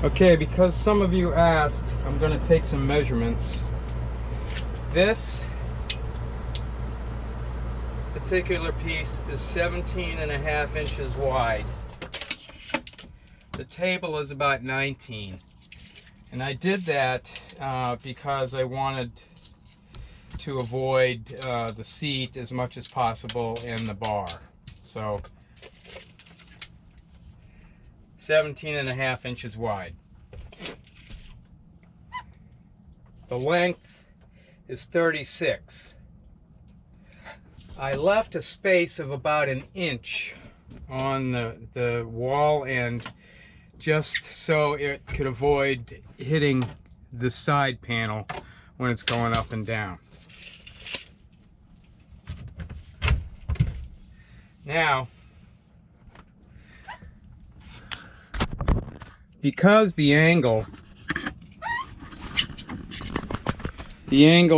Okay, because some of you asked, I'm going to take some measurements. This particular piece is 17.5 inches wide. The table is about 19. And I did that because I wanted to avoid the seat as much as possible and the bar. So 17.5 inches wide. The length is 36. I left a space of about an inch on the wall end just so it could avoid hitting the side panel when it's going up and down. Now, because the angle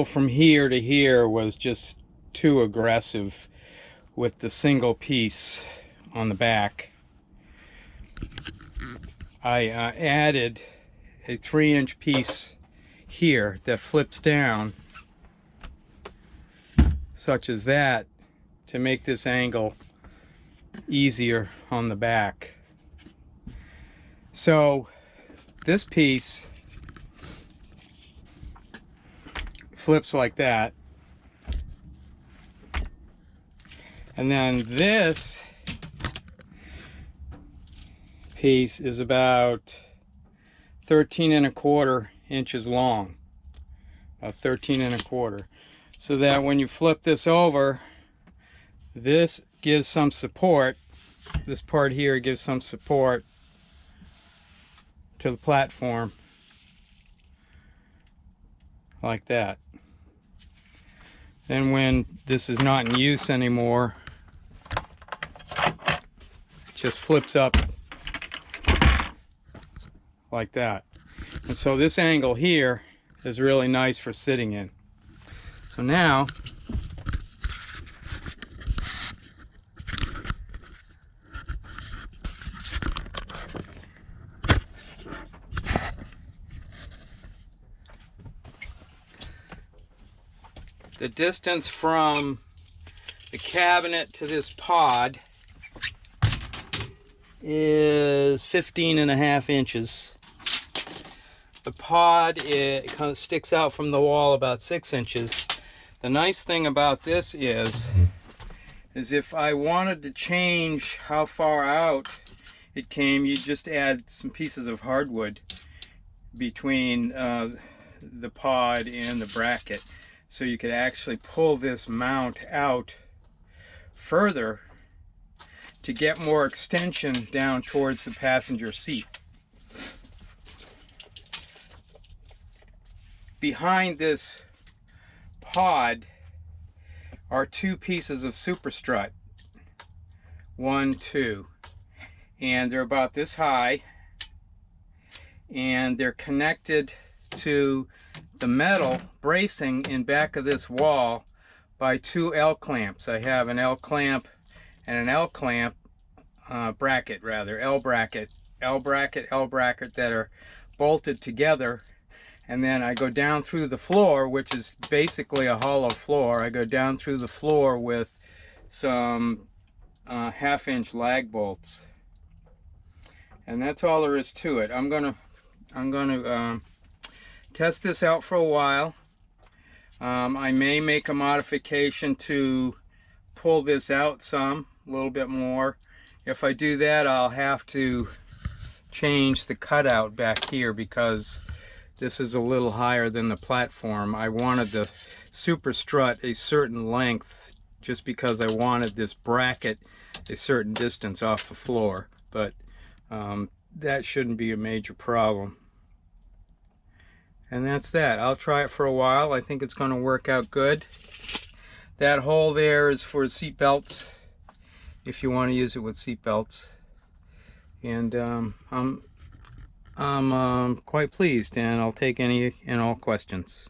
from here to here was just too aggressive with the single piece on the back, I added a 3-inch piece here that flips down, such as that, to make this angle easier on the back. So this piece flips like that, and then this piece is about 13.25 inches long, about 13.25, so that when you flip this over, this gives some support. This part here gives some support to the platform, like that. Then when this is not in use anymore, it just flips up like that. And so this angle here is really nice for sitting in. So now the distance from the cabinet to this pod is 15.5 inches. The pod, it kind of sticks out from the wall about 6 inches. The nice thing about this is if I wanted to change how far out it came, you just add some pieces of hardwood between the pod and the bracket. So you could actually pull this mount out further to get more extension down towards the passenger seat. Behind this pod are 2 pieces of super strut. 1, 2. And they're about this high. And they're connected to the metal bracing in back of this wall by 2 L clamps. I have an L clamp and an L clamp bracket, rather, L bracket, L bracket, L bracket, that are bolted together. And then I go down through the floor, which is basically a hollow floor. I go down through the floor with some 1/2-inch lag bolts, and that's all there is to it. I'm gonna test this out for a while. I may make a modification to pull this out a little bit more. If I do that, I'll have to change the cutout back here because this is a little higher than the platform. I wanted the super strut a certain length just because I wanted this bracket a certain distance off the floor, but that shouldn't be a major problem. And that's that. I'll try it for a while. I think it's going to work out good. That hole there is for seat belts, if you want to use it with seat belts. And I'm quite pleased, and I'll take any and all questions.